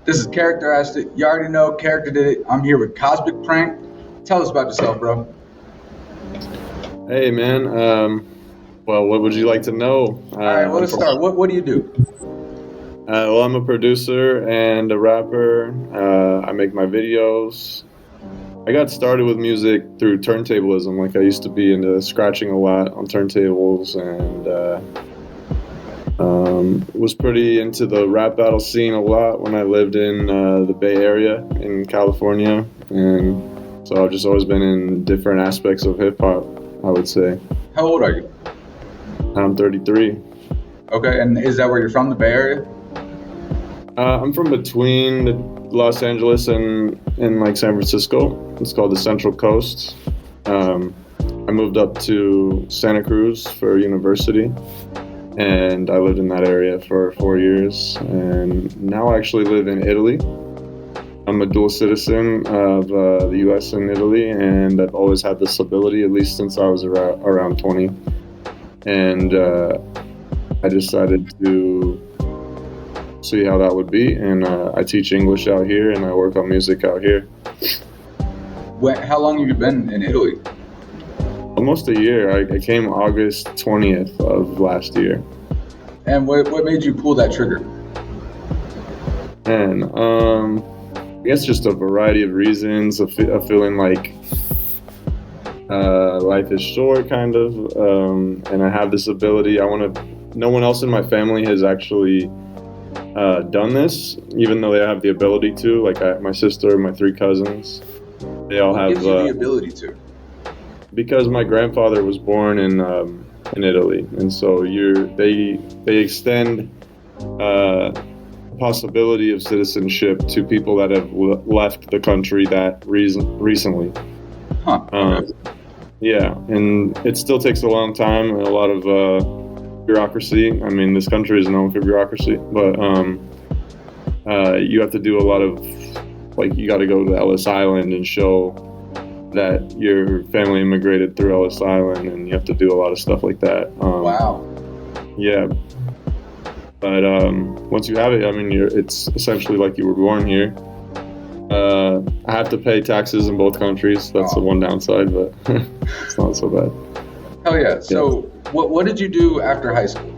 This is Character Asked It. You already know Character did it. I'm here with Cosmicprank. Tell us about yourself, bro. Hey man, well, what would you like to know? All right, well, let's start. What do you do? Well, I'm a producer and a rapper. I make my videos. I got started with music through turntablism. Like I used to be into scratching a lot on turntables, and was pretty into the rap battle scene a lot when I lived in the Bay Area in California, and so I've just always been in different aspects of hip hop, I would say. How old are you? I'm 33. Okay, and is that where you're from, the Bay Area? I'm from between Los Angeles and like San Francisco. It's called the Central Coast. I moved up to Santa Cruz for university, and I lived in that area for 4 years. And now I actually live in Italy. I'm a dual citizen of the U.S. and Italy, and I've always had this ability, at least since I was around 20. And I decided to see how that would be, and I teach English out here, and I work on music out here. How long have you been in Italy? Almost a year. I came August 20th of last year. And what made you pull that trigger? And I guess just a variety of reasons of feeling like life is short, kind of, and I have this ability. No one else in my family has actually done this, even though they have the ability to. Like my sister, my 3 cousins, they all have. What gives you the ability to? Because my grandfather was born in Italy, and so they extend possibility of citizenship to people that have left the country recently. Huh. Yeah, and it still takes a long time and a lot of bureaucracy. I mean, this country is known for bureaucracy, but you have to do a lot of, like, you got to go to Ellis Island and show that your family immigrated through Ellis Island, and you have to do a lot of stuff like that. Wow. Yeah. But once you have it, I mean, it's essentially like you were born here. I have to pay taxes in both countries. That's the one downside, but it's not so bad. Hell yeah. So what did you do after high school?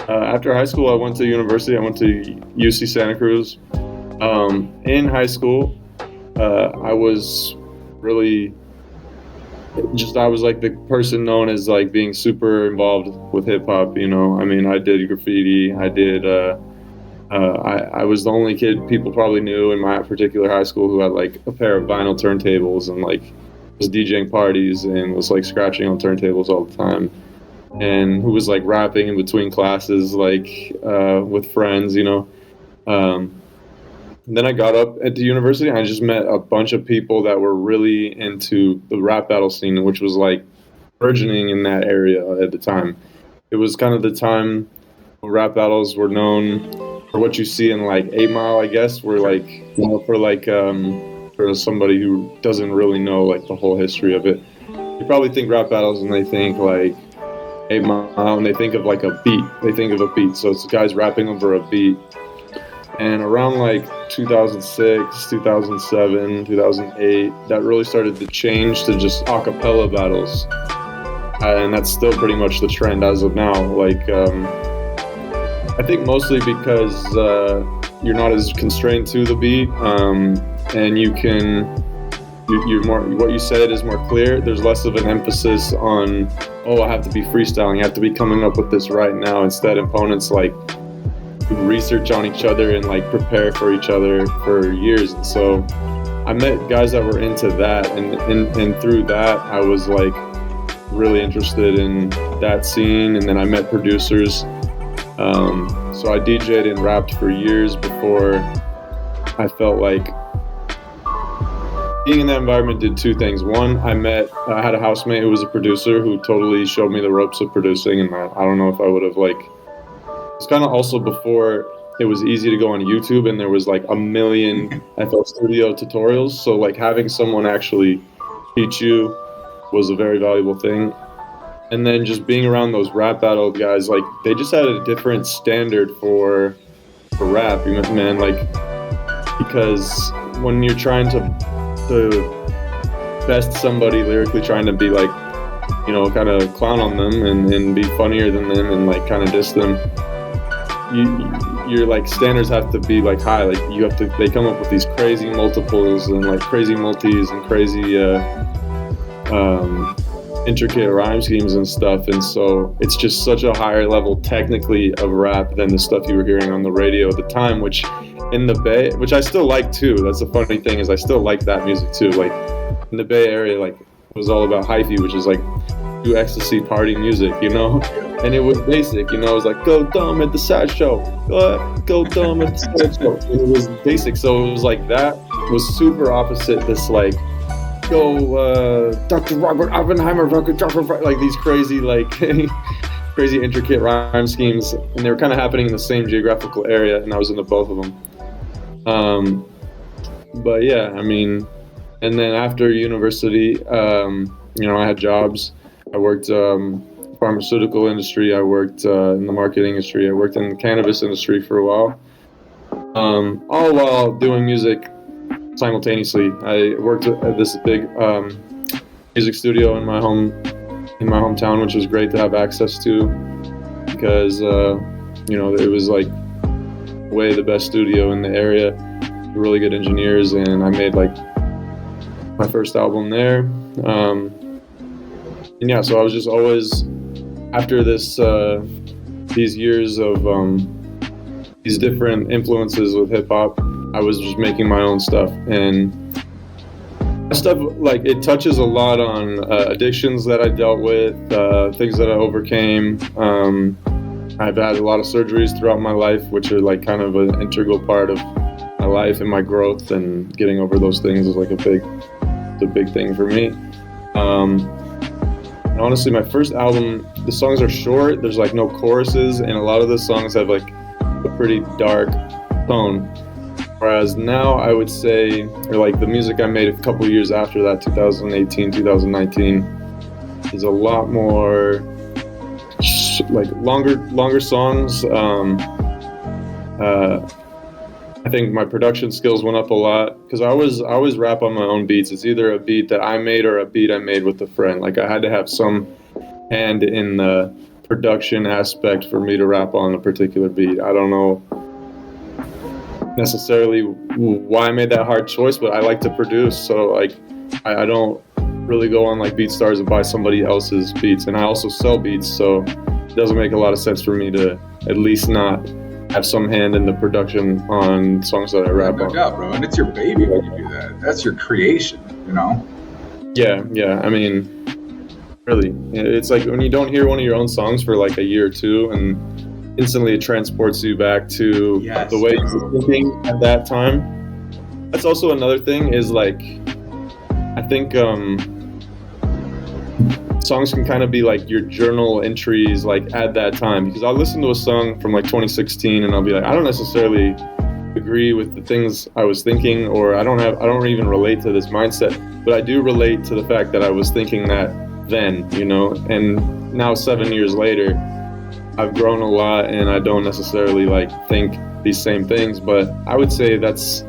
After high school, I went to university. I went to UC Santa Cruz. In high school, I was really I was like the person known as like being super involved with hip hop, you know. I mean, I did graffiti. I was the only kid people probably knew in my particular high school who had like a pair of vinyl turntables and like was DJing parties and was like scratching on turntables all the time, and who was like rapping in between classes, like with friends, you know. Then I got up at the university and I just met a bunch of people that were really into the rap battle scene, which was like burgeoning in that area at the time. It was kind of the time when rap battles were known for what you see in like 8 Mile, I guess, where like, you know, for somebody who doesn't really know like the whole history of it. You probably think rap battles and they think like 8 Mile and they think of like a beat. They think of a beat. So it's guys rapping over a beat. And around like 2006, 2007, 2008, that really started to change to just a cappella battles. And that's still pretty much the trend as of now. Like, I think mostly because you're not as constrained to the beat, and you're more, what you said is more clear. There's less of an emphasis on, oh, I have to be freestyling, I have to be coming up with this right now. Instead, opponents like research on each other and like prepare for each other for years. And so I met guys that were into that, and through that I was like really interested in that scene. And then I met producers. So I DJ'd and rapped for years before I felt like being in that environment did 2 things. One, I had a housemate who was a producer who totally showed me the ropes of producing, and I don't know if I would have like. It's kind of also before it was easy to go on YouTube and there was like a million FL Studio tutorials. So like having someone actually teach you was a very valuable thing. And then just being around those rap battle guys, like they just had a different standard for for rap, man. Like, because when you're trying to best somebody lyrically, trying to be like, you know, kind of clown on them and be funnier than them and like kind of diss them, your like standards have to be like high. Like they come up with these crazy multiples and like crazy multis and crazy intricate rhyme schemes and stuff, and so it's just such a higher level technically of rap than the stuff you were hearing on the radio at the time, which in the Bay, which I still like too. That's the funny thing, is I still like that music too. Like in the Bay Area, like it was all about hyphy, which is like do ecstasy party music, you know, and it was basic, you know. It was like go dumb at the sad show, go dumb at the sad show. And it was basic, so it was like that was super opposite this like go Dr. Robert Oppenheimer, like these crazy like crazy intricate rhyme schemes, and they were kind of happening in the same geographical area, and I was into both of them. But yeah, I mean, and then after university, you know, I had jobs. I worked pharmaceutical industry. I worked in the marketing industry. I worked in the cannabis industry for a while, all while doing music simultaneously. I worked at this big music studio in my hometown, which was great to have access to, because you know, it was like way the best studio in the area, really good engineers, and I made like my first album there. And yeah, so I was just always, after this these years of these different influences with hip hop, I was just making my own stuff, and stuff like it touches a lot on addictions that I dealt with, things that I overcame. I've had a lot of surgeries throughout my life, which are like kind of an integral part of my life and my growth, and getting over those things is like a big thing for me. And honestly, my first album, the songs are short. There's like no choruses, and a lot of the songs have like a pretty dark tone. Whereas now I would say, or like the music I made a couple years after that, 2018, 2019, is a lot more like longer songs. I think my production skills went up a lot, because I always rap on my own beats. It's either a beat that I made or a beat I made with a friend. Like I had to have some hand in the production aspect for me to rap on a particular beat. I don't know necessarily why I made that hard choice, but I like to produce, so like I don't really go on like BeatStars and buy somebody else's beats, and I also sell beats, so it doesn't make a lot of sense for me to at least not have some hand in the production on songs that I rap on. No doubt, bro, and it's your baby when you do that. That's your creation, you know? Yeah, I mean, really, it's like when you don't hear one of your own songs for like a year or two, and instantly it transports you back to the way you were thinking at that time. That's also another thing, is like, I think songs can kind of be like your journal entries like at that time, because I'll listen to a song from like 2016 and I'll be like, I don't necessarily agree with the things I was thinking, or I don't even relate to this mindset, but I do relate to the fact that I was thinking that then, you know. And now 7 years later, I've grown a lot, and I don't necessarily like think these same things, but I would say that's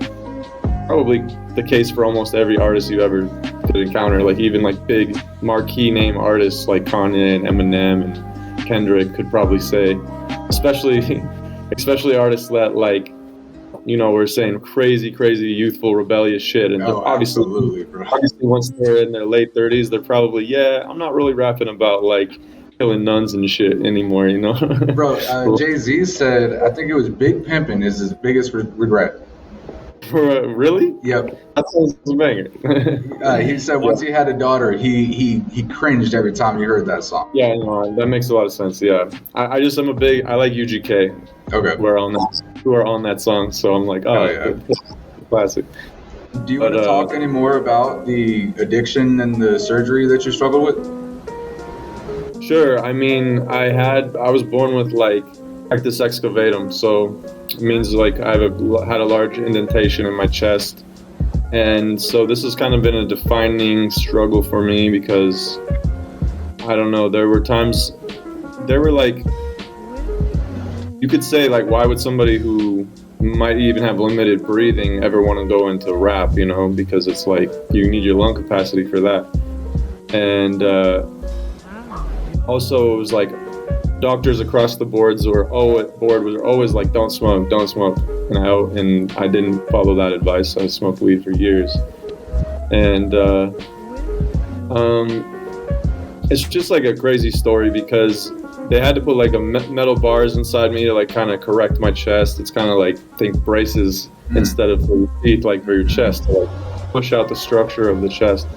probably the case for almost every artist you ever could encounter. Like even like big marquee name artists like Kanye and Eminem and Kendrick could probably say, especially artists that like, you know, we're saying crazy youthful rebellious shit, and obviously once they're in their late 30s, they're probably, I'm not really rapping about like killing nuns and shit anymore, you know. Bro, Jay-Z said, I think it was Big Pimpin' is his biggest regret. Really? Yep. That sounds a banger. He said once he had a daughter, he cringed every time he heard that song. Yeah, no, that makes a lot of sense. Yeah, I like UGK. Okay. Who are on that song? So I'm like, classic. Do you want to talk any more about the addiction and the surgery that you struggled with? Sure. I mean, I was born with like Karikter Excavatum, so it means like I had a large indentation in my chest, and so this has kind of been a defining struggle for me, because I don't know, there were like, you could say like, why would somebody who might even have limited breathing ever want to go into rap, you know, because it's like you need your lung capacity for that. And also it was like doctors across the board were always like, don't smoke, and I didn't follow that advice. I smoked weed for years. And it's just like a crazy story because they had to put like a metal bars inside me to like kind of correct my chest. It's kind of like think braces instead of for your teeth, like for your chest, to like push out the structure of the chest.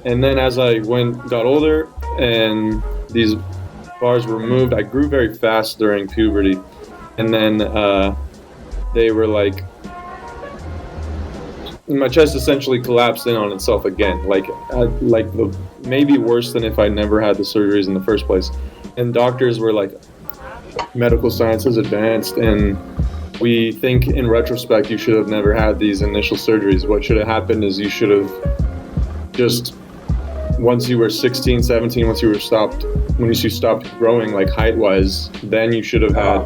And then as I got older and these bars were removed, I grew very fast during puberty. And then they were like, my chest essentially collapsed in on itself again, like maybe worse than if I never had the surgeries in the first place. And doctors were like, medical science is advanced, and we think in retrospect you should have never had these initial surgeries. What should have happened is you should have just, once you were 16, 17, when you stopped growing like height-wise, then you should have had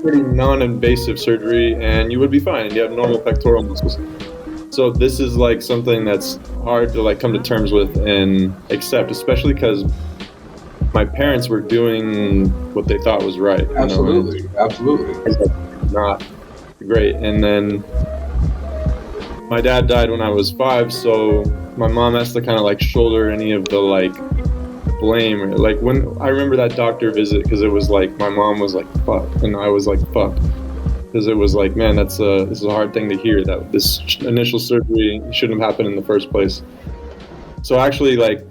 pretty non-invasive surgery and you would be fine, and you have normal pectoral muscles. So this is like something that's hard to like come to terms with and accept, especially because my parents were doing what they thought was right. Absolutely. Not great. And then my dad died when I was 5, so my mom has to kind of like shoulder any of the like blame. Like when I remember that doctor visit, because it was like my mom was like fuck and I was like fuck. Because it was like, man, this is a hard thing to hear, that this initial surgery shouldn't have happened in the first place. So actually, like,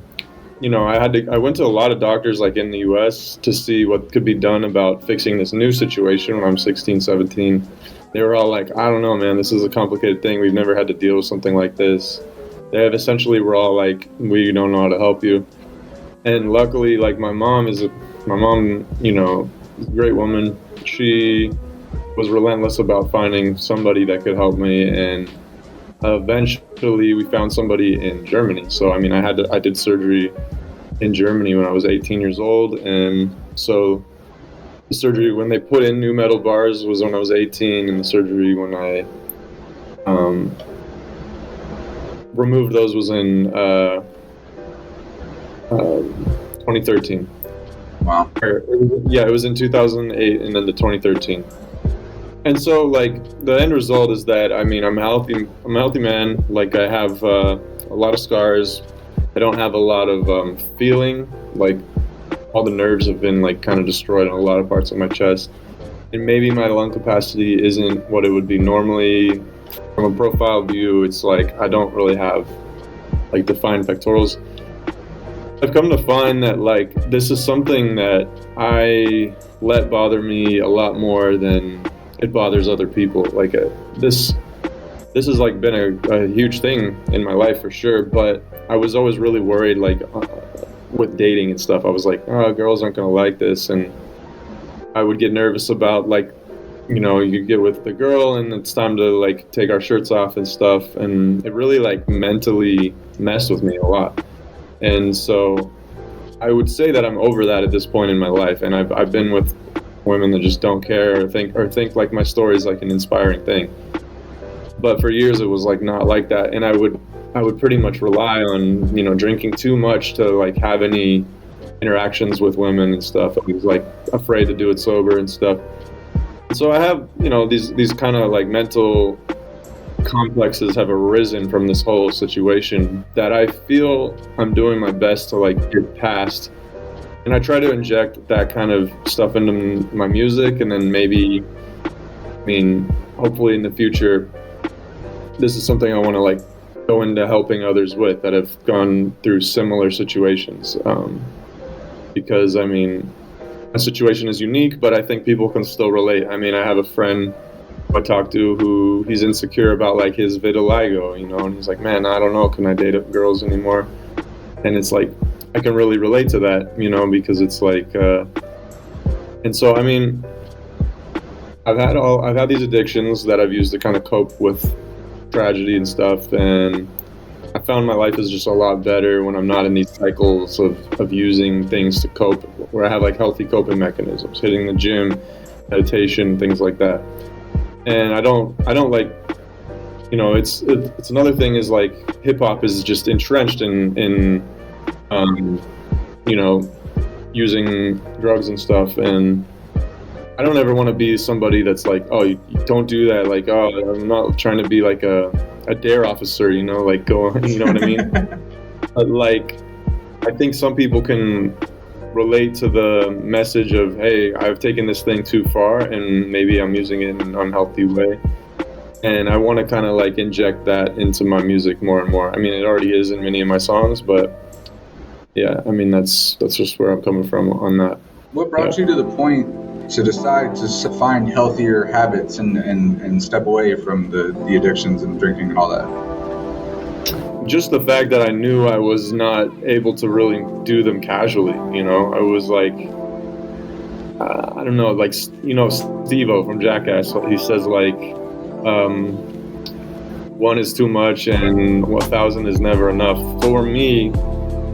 you know, I went to a lot of doctors like in the US to see what could be done about fixing this new situation when I'm 16, 17. They were all like, I don't know, man, this is a complicated thing. We've never had to deal with something like this. They have essentially were all like, we don't know how to help you. And luckily, like my mom, you know, is a great woman. She was relentless about finding somebody that could help me, and eventually we found somebody in Germany. So I mean, I did surgery in Germany when I was 18 years old, and so the surgery when they put in new metal bars was when I was 18, and the surgery when I removed those was in 2013. Wow. Yeah, it was in 2008 and then the 2013. And so, like, the end result is that, I mean, I'm a healthy man. Like, I have a lot of scars. I don't have a lot of feeling. Like, all the nerves have been, like, kind of destroyed in a lot of parts of my chest. And maybe my lung capacity isn't what it would be normally. From a profile view, it's like I don't really have, like, defined pectorals. I've come to find that, like, this is something that I let bother me a lot more than it bothers other people. Like this has like been a huge thing in my life for sure, but I was always really worried, like with dating and stuff. I was like, oh, girls aren't gonna like this, and I would get nervous about, like, you know, you get with the girl and it's time to like take our shirts off and stuff, and it really like mentally messed with me a lot. And so I would say that I'm over that at this point in my life, and I've been with women that just don't care or think like my story is like an inspiring thing. But for years it was like not like that, and I would pretty much rely on, you know, drinking too much to like have any interactions with women and stuff. I was like afraid to do it sober and stuff. So I have, you know, these kind of like mental complexes have arisen from this whole situation that I feel I'm doing my best to like get past. And I try to inject that kind of stuff into my music, and then maybe, I mean, hopefully in the future, this is something I want to like go into helping others with that have gone through similar situations. Because I mean, my situation is unique, but I think people can still relate. I mean, I have a friend who I talk to who he's insecure about like his vitiligo, you know, and he's like, man, I don't know, can I date girls anymore? And it's like, I can really relate to that, you know, because it's like, and so, I mean, I've had these addictions that I've used to kind of cope with tragedy and stuff, and I found my life is just a lot better when I'm not in these cycles of using things to cope, where I have like healthy coping mechanisms, hitting the gym, meditation, things like that. And I don't like, it's another thing is like hip hop is just entrenched in um, you know, using drugs and stuff, and I don't ever want to be somebody that's like, oh, you don't do that. Like, oh, I'm not trying to be like a dare officer, like go on, you know what I mean? But like, I think some people can relate to the message of, hey, I've taken this thing too far and maybe I'm using it in an unhealthy way. And I want to kind of like inject that into my music more and more. I mean, it already is in many of my songs, but yeah, I mean, that's just where I'm coming from on that. What brought you to the point to decide to find healthier habits and step away from the addictions and drinking and all that? Just the fact that I knew I was not able to really do them casually, I was like, I don't know, like, Steve-O from Jackass, he says like, one is too much and 1,000 is never enough. For me,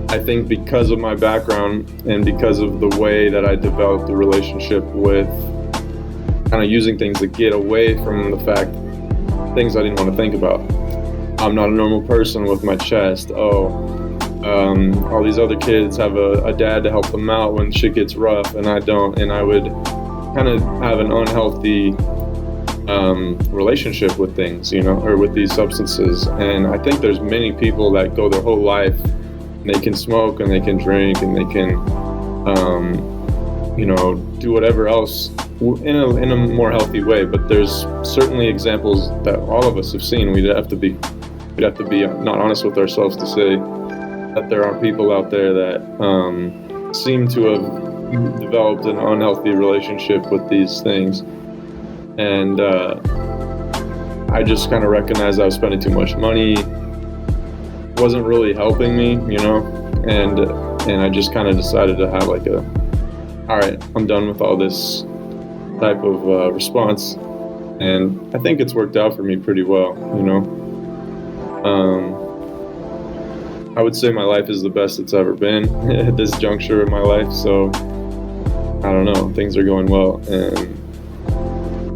I think because of my background and because of the way that I developed the relationship with kind of using things to get away from the fact, things I didn't want to think about. I'm not a normal person with my chest. All these other kids have a dad to help them out when shit gets rough, and I don't. And I would kind of have an unhealthy relationship with things, or with these substances. And I think there's many people that go their whole life and they can smoke and they can drink and they can, do whatever else in a more healthy way. But there's certainly examples that all of us have seen. We'd have to be not honest with ourselves to say that there are people out there that seem to have developed an unhealthy relationship with these things. And I just kind of recognized I was spending too much money. It wasn't really helping me, and I just kind of decided to have like all right, I'm done with all this type of response. And I think it's worked out for me pretty well, I would say my life is the best it's ever been at this juncture in my life. So I don't know, things are going well. And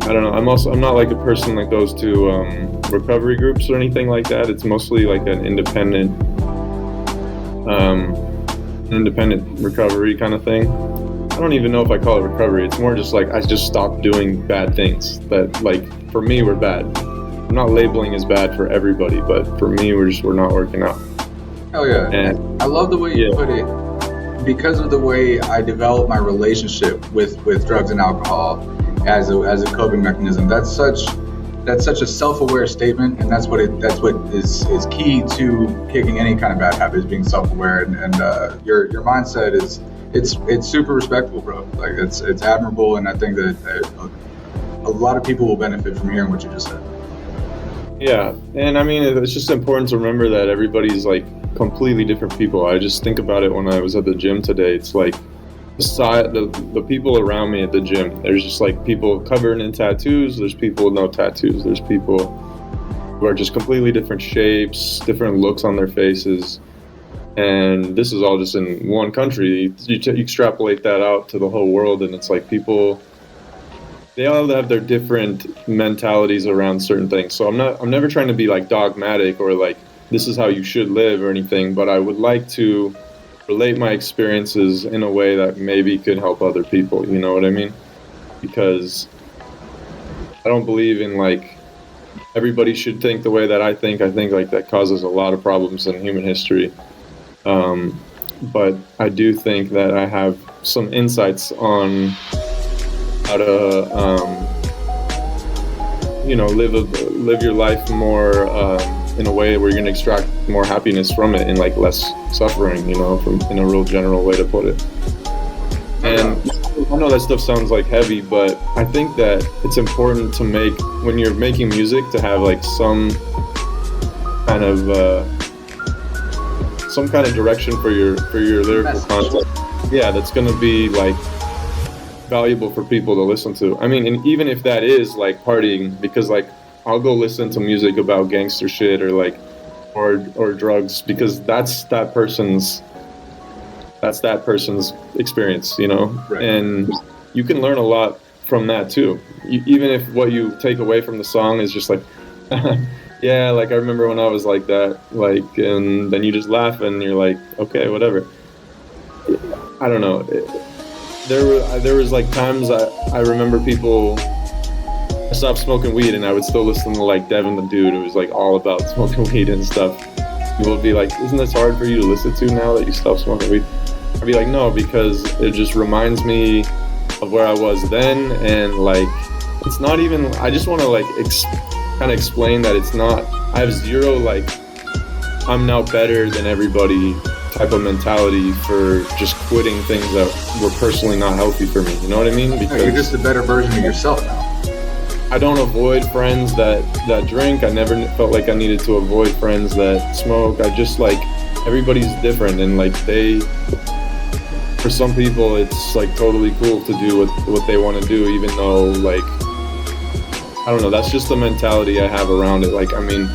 I don't know, I'm not like a person that goes to recovery groups or anything like that. It's mostly like an independent recovery kind of thing. I don't even know if I call it recovery. It's more just like I just stopped doing bad things that, like, for me were bad. I'm not labeling as bad for everybody, but for me we're not working out. Hell yeah. And I love the way you put it. Because of the way I developed my relationship with drugs and alcohol as a coping mechanism, that's such a self-aware statement, and that's what is key to kicking any kind of bad habit, is being self-aware. And your mindset is it's super respectable, bro. Like it's admirable, and I think that a lot of people will benefit from hearing what you just said. Yeah, and I mean, it's just important to remember that everybody's like completely different people. I just think about it when I was at the gym today. It's like the people around me at the gym, there's just like people covered in tattoos, there's people with no tattoos, there's people who are just completely different shapes, different looks on their faces. And this is all just in one country. You extrapolate that out to the whole world, and it's like people, they all have their different mentalities around certain things. So I'm never trying to be like dogmatic or like this is how you should live or anything, but I would like to relate my experiences in a way that maybe could help other people, you know what I mean? Because I don't believe in like everybody should think the way that I think. I think like that causes a lot of problems in human history. But I do think that I have some insights on how to, live your life more in a way where you're gonna extract more happiness from it and like less suffering, from in a real general way to put it. And I know that stuff sounds like heavy, but I think that it's important to make, when you're making music, to have like some kind of direction for your lyrical content. Yeah, that's gonna be like valuable for people to listen to. I mean, and even if that is like partying, because like I'll go listen to music about gangster shit or like or drugs, because that's that person's experience, Right. And you can learn a lot from that too. Even if what you take away from the song is just like, yeah, like I remember when I was like that, like, and then you just laugh and you're like, okay, whatever. I don't know. There was like times I remember people. I stopped smoking weed and I would still listen to like Devin the Dude. It was like all about smoking weed and stuff. People would be like, isn't this hard for you to listen to now that you stopped smoking weed? I'd be like, no, because it just reminds me of where I was then, and like, it's not even, I just want to like kind of explain that it's not, I have zero like, I'm now better than everybody type of mentality for just quitting things that were personally not healthy for me, you know what I mean? Because you're just a better version of yourself now. I don't avoid friends that drink. I never felt like I needed to avoid friends that smoke. I just like, everybody's different, and like for some people it's like totally cool to do what they want to do, even though like, I don't know, that's just the mentality I have around it. Like, I mean,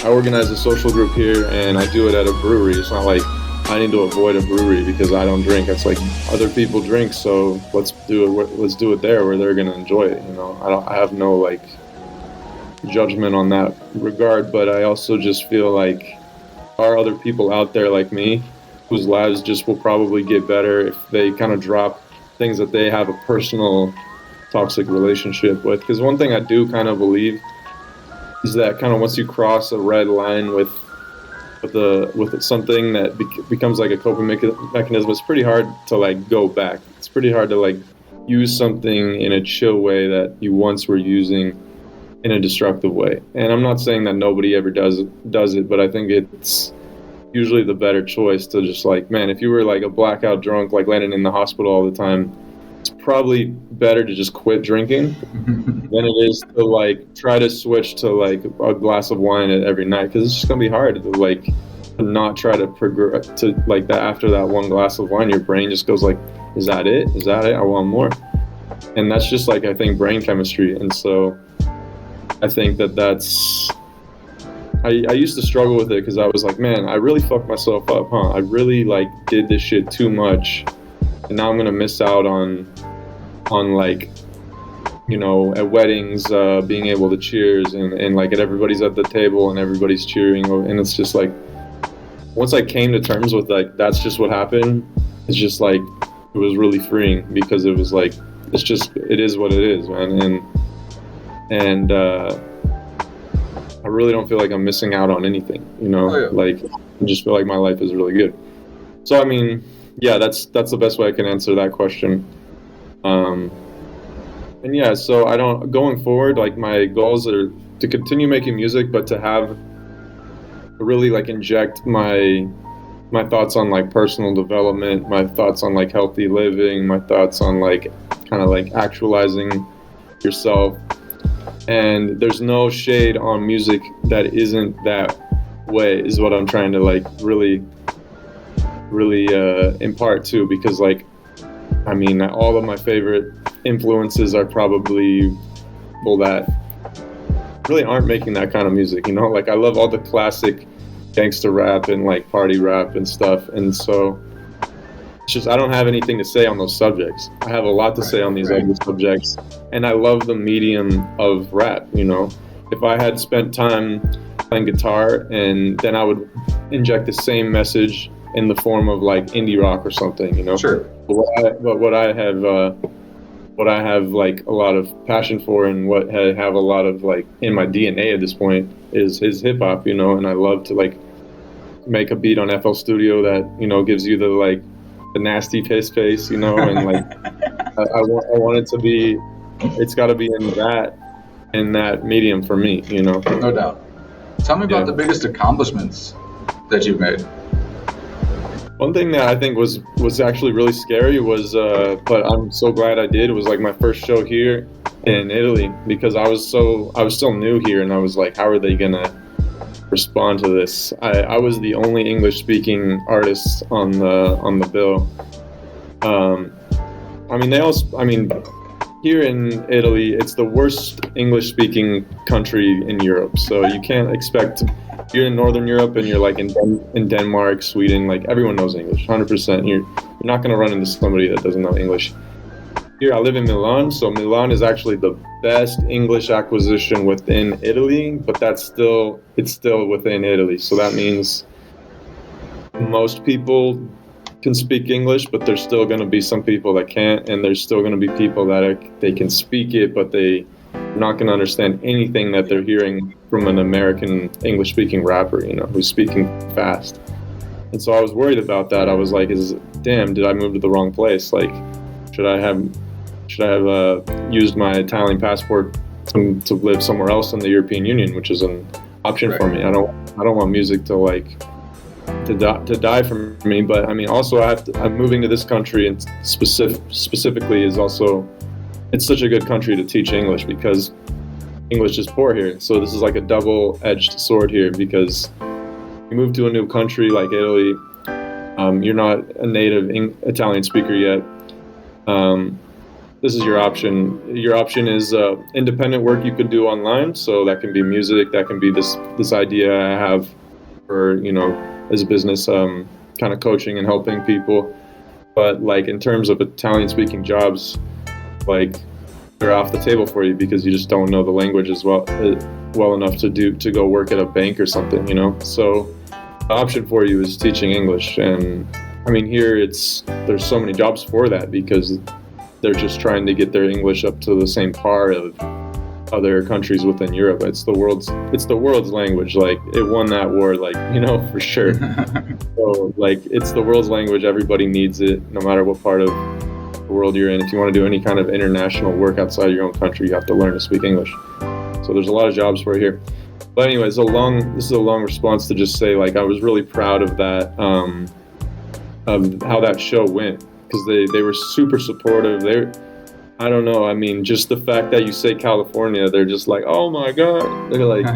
I organize a social group here and I do it at a brewery. It's not like I need to avoid a brewery because I don't drink. It's like other people drink, so let's do it there where they're gonna enjoy it, you know. I have no like judgment on that regard, but I also just feel like there are other people out there like me whose lives just will probably get better if they kind of drop things that they have a personal toxic relationship with. Because one thing I do kind of believe is that kind of once you cross a red line with something that becomes like a coping mechanism, it's pretty hard to like go back. It's pretty hard to like use something in a chill way that you once were using in a destructive way. And I'm not saying that nobody ever does it, but I think it's usually the better choice to just like, man, if you were like a blackout drunk, like landing in the hospital all the time, it's probably better to just quit drinking than it is to like try to switch to like a glass of wine every night, because it's just gonna be hard to like not try to progress to like that. After that one glass of wine, your brain just goes like, is that it? I want more. And that's just like, I think, brain chemistry. And so I think that's I used to struggle with it because I was like, man, I really fucked myself up, huh? I really like did this shit too much, and now I'm gonna miss out on like, you know, at weddings, being able to cheers and like everybody's at the table and everybody's cheering, and it's just like, once I came to terms with like that's just what happened, it's just like it was really freeing, because it was like, it is what it is, man. And I really don't feel like I'm missing out on anything, you know. Oh, yeah. Like, I just feel like my life is really good. So I mean, yeah, that's the best way I can answer that question. And yeah, so going forward, like my goals are to continue making music, but to really like inject my thoughts on like personal development, my thoughts on like healthy living, my thoughts on like kind of like actualizing yourself. And there's no shade on music that isn't that way, is what I'm trying to like really impart too, because like, I mean, all of my favorite influences are probably people that really aren't making that kind of music, you know. Like, I love all the classic gangster rap and like party rap and stuff, and so it's just, I don't have anything to say on those subjects. I have a lot to say on these other subjects, and I love the medium of rap, you know. If I had spent time playing guitar, and then I would inject the same message in the form of like indie rock or something, you know. Sure. But what I have like a lot of passion for, and what I have a lot of like in my DNA at this point is hip hop, you know. And I love to like make a beat on FL Studio that, you know, gives you the nasty piss face, you know, and like I want it to be, it's got to be in that medium for me, you know. No doubt. Tell me about the biggest accomplishments that you've made. One thing that I think was actually really scary was, but I'm so glad I did, it was like my first show here in Italy, because I was still new here, and I was like, how are they gonna respond to this? I was the only English speaking artist on the bill. I mean, here in Italy, it's the worst English speaking country in Europe, so you can't expect, you're in Northern Europe and you're like in Denmark, Sweden, like everyone knows English, 100%. You're not going to run into somebody that doesn't know English. here I live in Milan, so Milan is actually the best English acquisition within Italy, but it's still within Italy. So that means most people can speak English, but there's still going to be some people that can't, and there's still going to be people that they can speak it, but they're not going to understand anything that they're hearing from an American English-speaking rapper, you know, who's speaking fast. And so I was worried about that. I was like, damn, did I move to the wrong place? Like, should I have used my Italian passport to live somewhere else in the European Union, which is an option for me. I don't want music to die for me. But I mean, also I'm moving to this country, and specifically is also, it's such a good country to teach English because English is poor here. So this is like a double-edged sword here, because you move to a new country like Italy, you're not a native Italian speaker yet. This is your option. Your option is independent work you could do online. So that can be music, that can be this idea I have for, you know, as a business, kind of coaching and helping people. But like in terms of Italian speaking jobs, like they're off the table for you because you just don't know the language as well enough to go work at a bank or something, you know. So the option for you is teaching English. And I mean, here there's so many jobs for that because they're just trying to get their English up to the same par of other countries within Europe. It's the world's language. Like, it won that war, like, you know, for sure. So like, it's the world's language. Everybody needs it, no matter what part of the world you're in. If you want to do any kind of international work outside your own country, you have to learn to speak English. So there's a lot of jobs for it here. But anyways, this is a long response to just say, like, I was really proud of that, of how that show went. Because they were super supportive. I don't know. I mean, just the fact that you say California, they're just like, oh my god. They're like,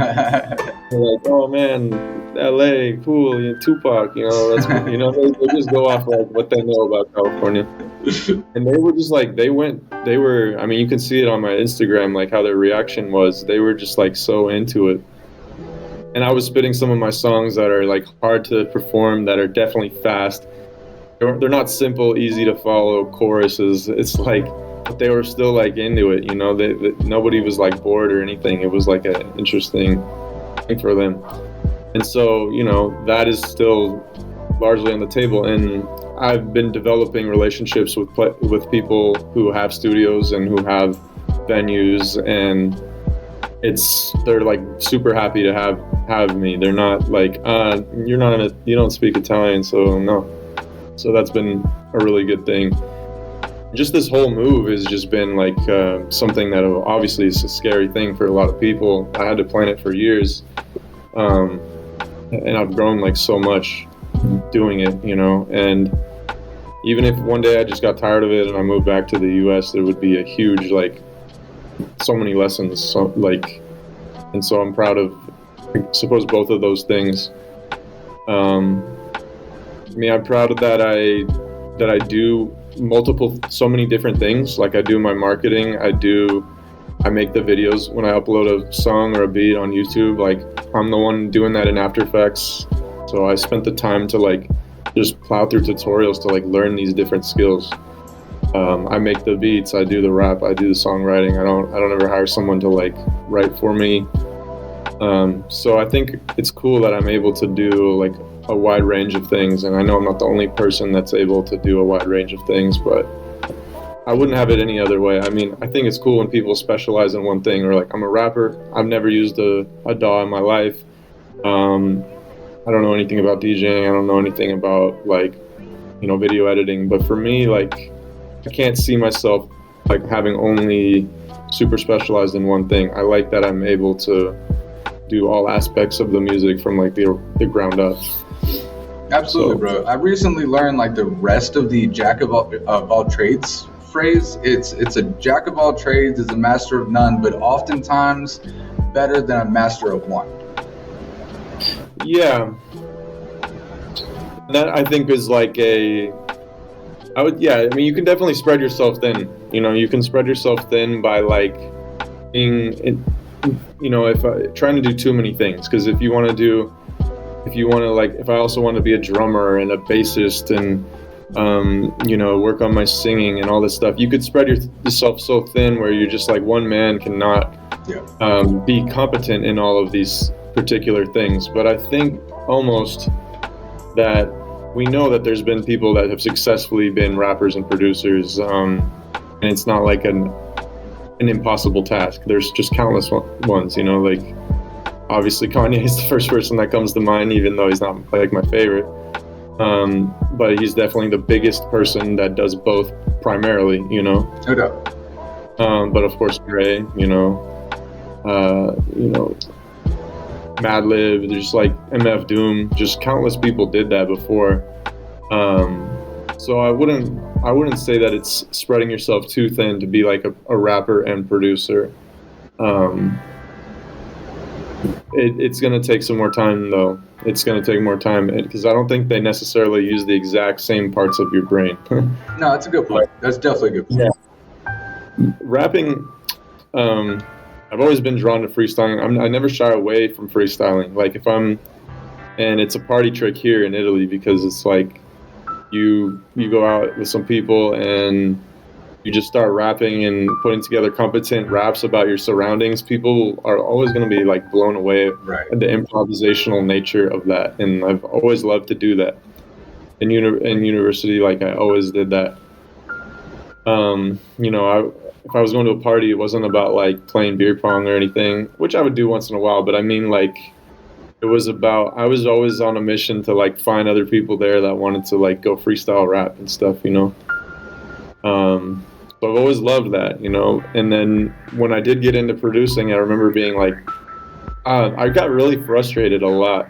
oh man, LA, cool, Tupac, you know, that's cool. You know, they just go off like what they know about California. And they were just like, I mean, you can see it on my Instagram, like how their reaction was. They were just like so into it. And I was spitting some of my songs that are like hard to perform, that are definitely fast. They're not simple, easy to follow choruses. It's like, but they were still like into it, you know. Nobody was like bored or anything. It was like an interesting thing for them. And so, you know, that is still largely on the table. And I've been developing relationships with people who have studios and who have venues, and they're like super happy to have me. They're not like, you don't speak Italian, so no. So that's been a really good thing. Just this whole move has just been like something that obviously is a scary thing for a lot of people. I had to plan it for years, and I've grown like so much doing it, you know. And even if one day I just got tired of it and I moved back to the US, there would be a huge, like, so many lessons. So, like, and so I'm proud of, I suppose, both of those things. I mean, I'm proud of that I do so many different things. Like, I do my marketing, I make the videos when I upload a song or a beat on YouTube. Like, I'm the one doing that in After Effects. So I spent the time to like just plow through tutorials to like learn these different skills. I make the beats, I do the rap, I do the songwriting. I don't ever hire someone to like write for me. So I think it's cool that I'm able to do like a wide range of things, and I know I'm not the only person that's able to do a wide range of things, but I wouldn't have it any other way. I mean, I think it's cool when people specialize in one thing, or like, I'm a rapper, I've never used a DAW in my life. I don't know anything about DJing, I don't know anything about like, you know, video editing, but for me, like, I can't see myself like having only super specialized in one thing. I like that I'm able to do all aspects of the music from like the ground up. Absolutely, bro. I recently learned like the rest of the jack of all trades phrase. It's a jack of all trades is a master of none, but oftentimes better than a master of one. Yeah, that I think is like I mean, you can definitely spread yourself thin. You know, you can spread yourself thin by like being, you know, trying to do too many things. Because if I also want to be a drummer and a bassist and work on my singing and all this stuff. You could spread yourself so thin where you're just like one man cannot be competent in all of these particular things. But I think almost that we know that there's been people that have successfully been rappers and producers, and it's not like an impossible task. There's just countless ones, like obviously Kanye is the first person that comes to mind, even though he's not like my favorite. But he's definitely the biggest person that does both primarily, No doubt. But of course, Dre, Madlib, there's like MF Doom, just countless people did that before. So I wouldn't say that it's spreading yourself too thin to be like a rapper and producer. It's going to take some more time, though. It's going to take more time because I don't think they necessarily use the exact same parts of your brain. No, that's a good point. That's definitely a good point. Yeah. Rapping, I've always been drawn to freestyling. I never shy away from freestyling. Like and it's a party trick here in Italy because it's like you go out with some people and you just start rapping and putting together competent raps about your surroundings. People are always going to be like blown away at the improvisational nature of that. And I've always loved to do that. In university, like I always did that. If I was going to a party, it wasn't about like playing beer pong or anything, which I would do once in a while. But I mean, like, it was about, I was always on a mission to like find other people there that wanted to like go freestyle rap and stuff, So I've always loved that, And then when I did get into producing, I remember being like, I got really frustrated a lot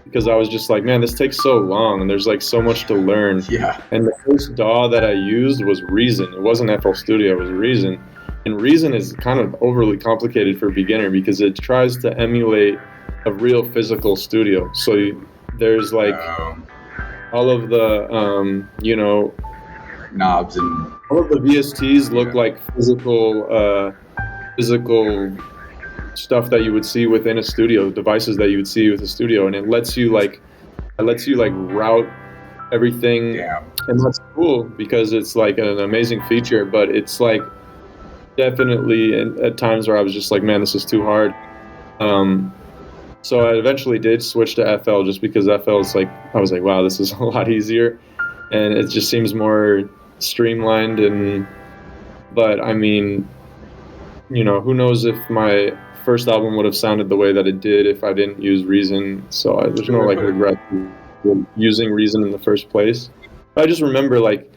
because I was just like, man, this takes so long and there's like so much to learn. Yeah. And the first DAW that I used was Reason. It wasn't FL Studio, it was Reason. And Reason is kind of overly complicated for a beginner because it tries to emulate a real physical studio. So there's like all of the, knobs and all of the VSTs look like physical stuff that you would see within a studio, devices that you would see with a studio, and it lets you route everything. Yeah. And that's cool because it's like an amazing feature, but it's like definitely at times where I was just like, man, this is too hard. So I eventually did switch to FL just because FL is like, I was like, wow, this is a lot easier, and it just seems more streamlined. But I mean, who knows if my first album would have sounded the way that it did if I didn't use Reason. So there's no like regret using Reason in the first place. But I just remember like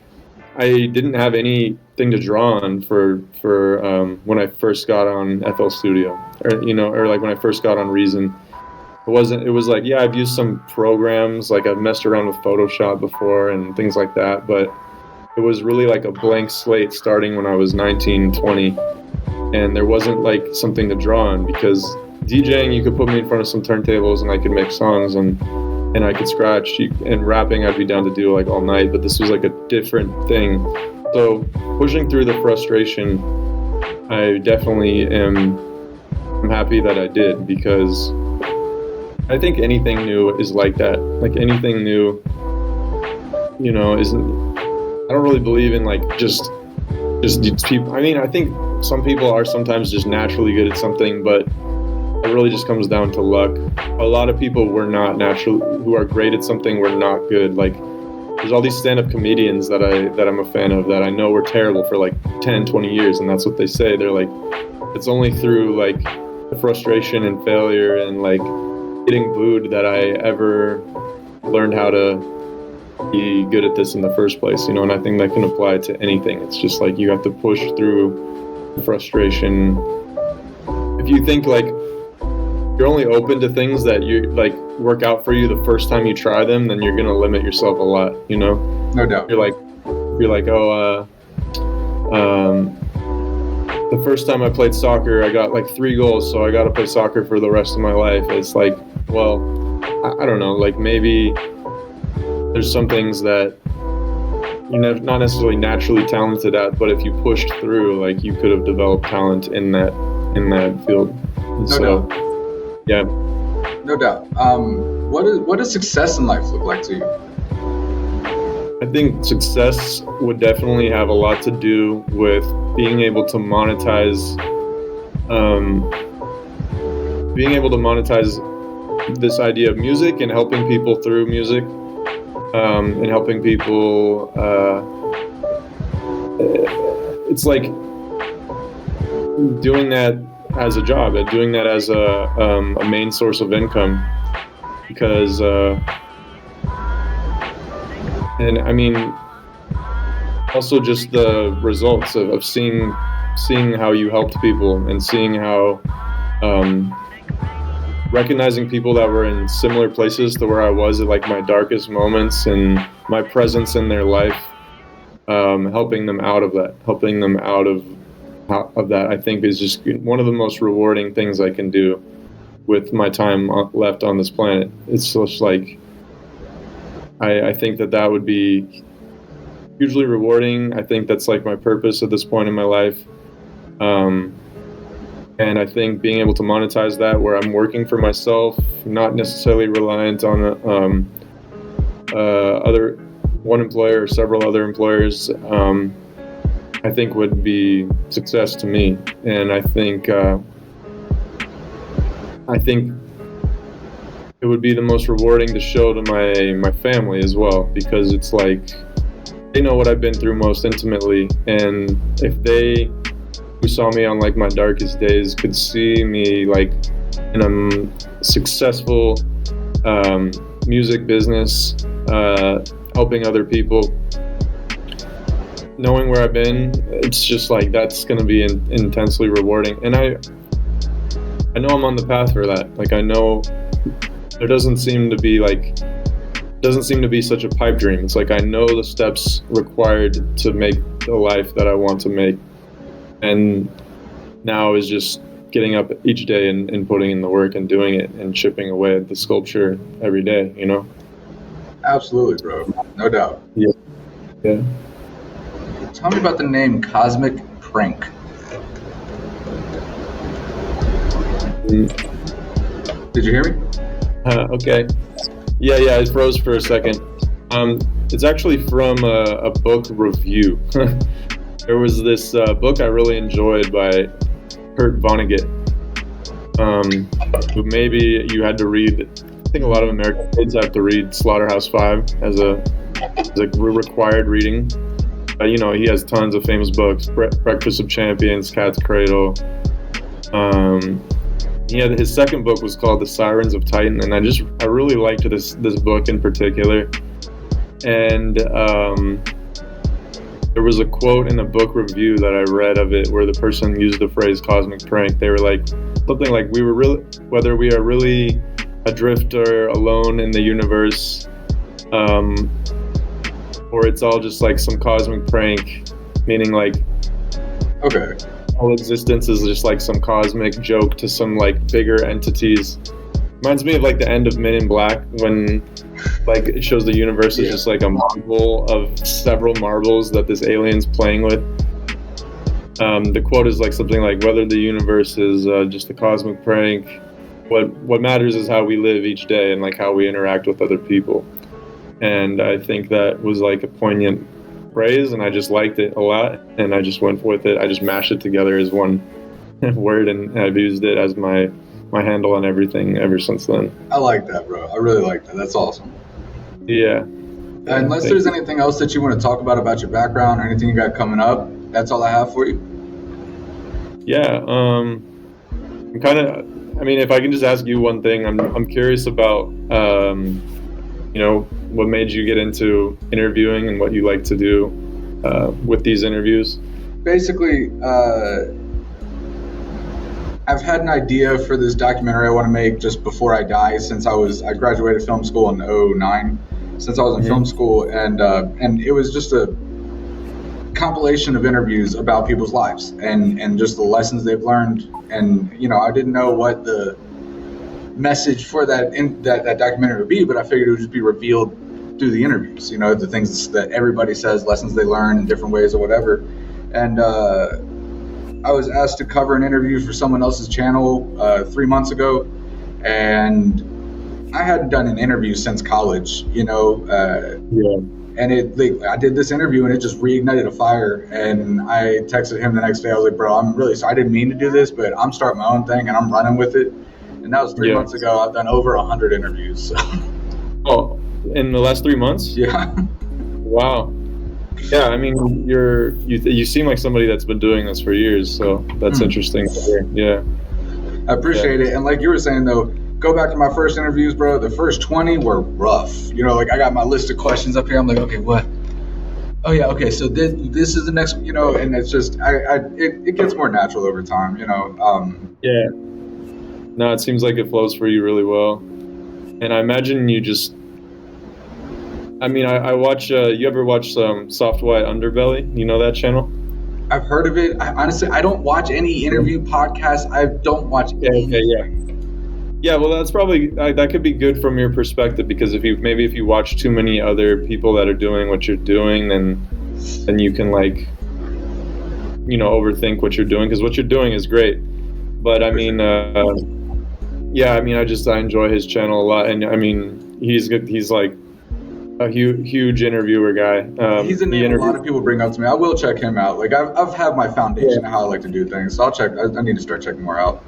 I didn't have anything to draw on for when I first got on FL Studio or like when I first got on Reason. It was like, yeah, I've used some programs, like I've messed around with Photoshop before and things like that, but it was really like a blank slate starting when I was 19, 20, and there wasn't like something to draw on because DJing, you could put me in front of some turntables and I could make songs and I could scratch, and rapping I'd be down to do like all night, but this was like a different thing. So pushing through the frustration, I definitely I'm happy that I did because I think anything new is like that. Like anything new, isn't. I don't really believe in like just people. I mean, I think some people are sometimes just naturally good at something, but it really just comes down to luck. A lot of people who are great at something were not good. Like there's all these stand-up comedians that I'm a fan of that I know were terrible for like 10, 20 years, and that's what they say. They're like, it's only through like the frustration and failure and like getting booed that I ever learned how to be good at this in the first place, and I think that can apply to anything. It's just like you have to push through the frustration. If you think like you're only open to things that you like work out for you the first time you try them, then you're gonna limit yourself a lot, No doubt. You're like, the first time I played soccer, I got like 3 goals, so I got to play soccer for the rest of my life. It's like, well, I don't know, like maybe there's some things that you're not necessarily naturally talented at, but if you pushed through, like you could have developed talent in that field. No doubt. Yeah. No doubt. What does success in life look like to you? I think success would definitely have a lot to do with being able to monetize, this idea of music and helping people through music, and helping people. It's like doing that as a job, and doing that as a main source of income, because. And I mean, also just the results of seeing how you helped people, and seeing how recognizing people that were in similar places to where I was at like my darkest moments, and my presence in their life, helping them out of that, I think is just one of the most rewarding things I can do with my time left on this planet. It's just like, I think that would be hugely rewarding. I think that's like my purpose at this point in my life. And I think being able to monetize that, where I'm working for myself, not necessarily reliant on one employer or several other employers, I think would be success to me. And I think it would be the most rewarding to show to my family as well, because it's like they know what I've been through most intimately, and if they, who saw me on like my darkest days, could see me like in a successful music business, helping other people, knowing where I've been, it's just like that's going to be intensely rewarding. And I know I'm on the path for that. Like, I know there doesn't seem to be such a pipe dream. It's like I know the steps required to make the life that I want to make, and now is just getting up each day and putting in the work and doing it and chipping away at the sculpture every day, you know? Absolutely, bro. No doubt. Yeah. Tell me about the name Cosmicprank. Did you hear me? Okay. Yeah, I froze for a second. It's actually from a book review. There was this book I really enjoyed by Kurt Vonnegut, who maybe you had to read. I think a lot of American kids have to read Slaughterhouse-Five as a required reading. You know, he has tons of famous books: Breakfast of Champions, Cat's Cradle. His second book was called The Sirens of Titan, and I really liked this book in particular. And there was a quote in a book review that I read of it where the person used the phrase cosmic prank. They were like something like, whether we are really adrift or alone in the universe, or it's all just like some cosmic prank, meaning like, okay, all existence is just like some cosmic joke to some like bigger entities. Reminds me of like the end of Men in Black, when like it shows the universe is just like a marble of several marbles that this alien's playing with. The quote is like something like, whether the universe is just a cosmic prank, what matters is how we live each day and like how we interact with other people. And I think that was like a poignant phrase, and I just liked it a lot, and I just went with it. I just mashed it together as one word, and I've used it as my handle on everything ever since then. I like that, bro. I really like that. That's awesome. Yeah. Unless there's anything else that you want to talk about your background or anything you got coming up, that's all I have for you. Yeah. I'm kind of, I mean, if I can just ask you one thing, I'm curious about, you know, what made you get into interviewing and what you like to do with these interviews. Basically, I've had an idea for this documentary I want to make just before I die, since I graduated film school in 2009, since I was in film school, and it was just a compilation of interviews about people's lives and just the lessons they've learned. And, you know, I didn't know what the message for that documentary would be, but I figured it would just be revealed through the interviews, you know, the things that everybody says, lessons they learn in different ways or whatever. And I was asked to cover an interview for someone else's channel 3 months ago, and I hadn't done an interview since college, you know. And I did this interview and it just reignited a fire. And I texted him the next day. I was like, bro, I'm really sorry. I didn't mean to do this, but I'm starting my own thing and I'm running with it. And that was 3 months ago. I've done over 100 interviews. So. Oh, in the last 3 months? Yeah. Wow. Yeah, I mean, you seem like somebody that's been doing this for years, so that's interesting to hear. Yeah. I appreciate it. And like you were saying, though, go back to my first interviews, bro. The first 20 were rough. You know, like I got my list of questions up here. I'm like, okay, what? Oh yeah, okay. So this is the next, you know, and it's just, it gets more natural over time, you know. Yeah. No, it seems like it flows for you really well. And I imagine you just, I mean, I watch, you ever watch Soft White Underbelly? You know that channel? I've heard of it. Honestly, I don't watch any interview podcasts. I don't watch anything. Okay, yeah, well, that's probably, that could be good from your perspective, because if you watch too many other people that are doing what you're doing, then you can, like, you know, overthink what you're doing, because what you're doing is great. But I mean, yeah, I mean, I enjoy his channel a lot, and I mean, he's like a huge interviewer guy. He's a name a lot of people bring up to me. I will check him out. Like I've had my foundation of how I like to do things, so I'll check. I need to start checking more out.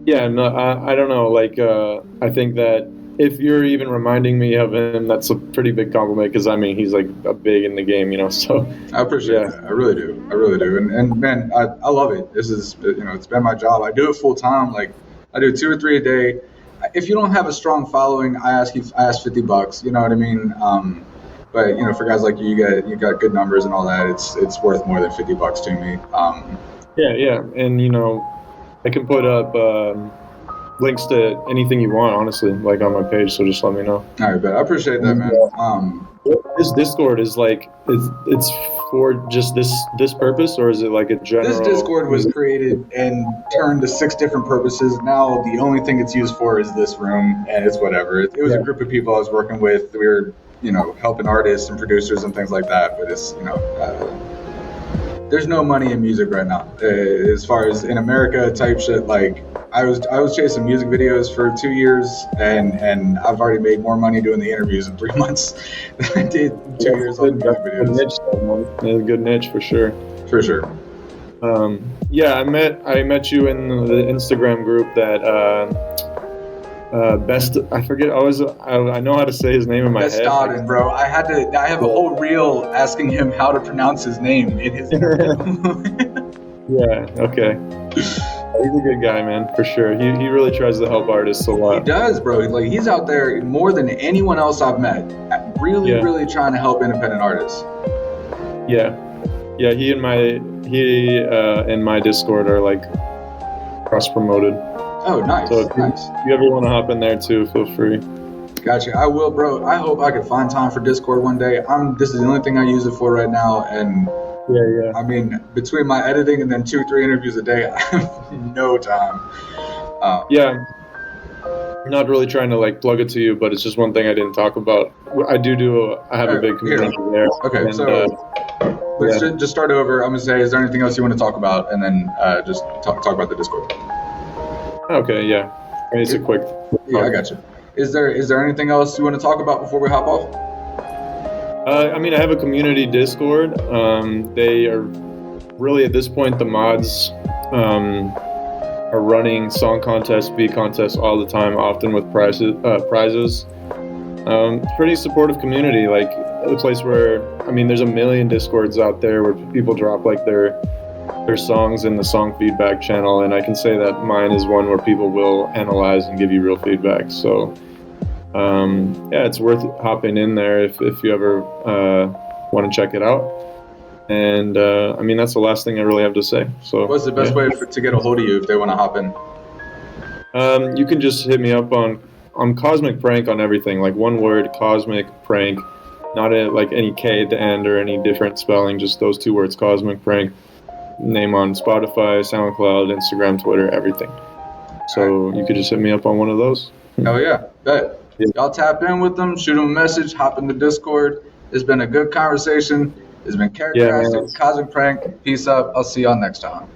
Yeah, no, I don't know. Like, I think that if you're even reminding me of him, that's a pretty big compliment, because I mean, he's like a big in the game, you know. So I appreciate that. I really do. And man, I love it. This is, you know, it's been my job. I do it full time. Like I do 2 or 3 a day. If you don't have a strong following, I ask $50. You know what I mean? But you know, for guys like you got good numbers and all that. It's worth more than $50 to me. Yeah, and you know, I can put up links to anything you want, honestly, like on my page. So just let me know. All right, but I appreciate that, man. This Discord is like, it's for just this purpose, or is it like a general? This Discord was created and turned to 6 different purposes. Now the only thing it's used for is this room, and it's whatever. It was a group of people I was working with. We were, you know, helping artists and producers and things like that. But it's, you know, there's no money in music right now. As far as in America type shit, like I was chasing music videos for 2 years, and I've already made more money doing the interviews in 3 months than I did 2 years on the music videos. It's a good niche for sure. For sure. Yeah, I met you in the Instagram group that best. I forget. I know how to say his name in my head. Bestadin, bro. I have a whole reel asking him how to pronounce his name in his interview. Yeah. Okay. He's a good guy, man, for sure. He really tries to help artists a lot. He does, bro. Like he's out there more than anyone else I've met, really trying to help independent artists. Yeah. He and my Discord are like cross promoted. Oh, nice. So if you ever want to hop in there too, feel free. Gotcha. I will, bro. I hope I can find time for Discord one day. This is the only thing I use it for right now, and yeah. I mean, between my editing and then 2 or 3 interviews a day, I have no time. Yeah. I'm not really trying to like plug it to you, but it's just one thing I didn't talk about. I have a big community there. Okay, and, so let's just start over. I'm gonna say, is there anything else you want to talk about, and then just talk about the Discord. Okay, yeah. I mean, it's a quick. Yeah, I got you. Is there anything else you want to talk about before we hop off? I mean, I have a community Discord. They are really, at this point, the mods are running song contests, beat contests all the time, often with prizes. Pretty supportive community, like a place where, I mean, there's a million Discords out there where people drop like their songs in the song feedback channel, and I can say that mine is one where people will analyze and give you real feedback. So yeah, it's worth hopping in there if you ever want to check it out. And I mean, that's the last thing I really have to say. So what's the best way to get a hold of you if they want to hop in? You can just hit me up on Cosmicprank on everything, like one word, Cosmicprank, not like any K at the end or any different spelling, just those 2 words, Cosmicprank. Name on Spotify, SoundCloud, Instagram, Twitter, everything. So you could just hit me up on one of those. Oh yeah, bet. Y'all tap in with them, shoot them a message, hop in the Discord. It's been a good conversation. It's been Karikter Asked It, Cosmicprank. Peace up. I'll see y'all next time.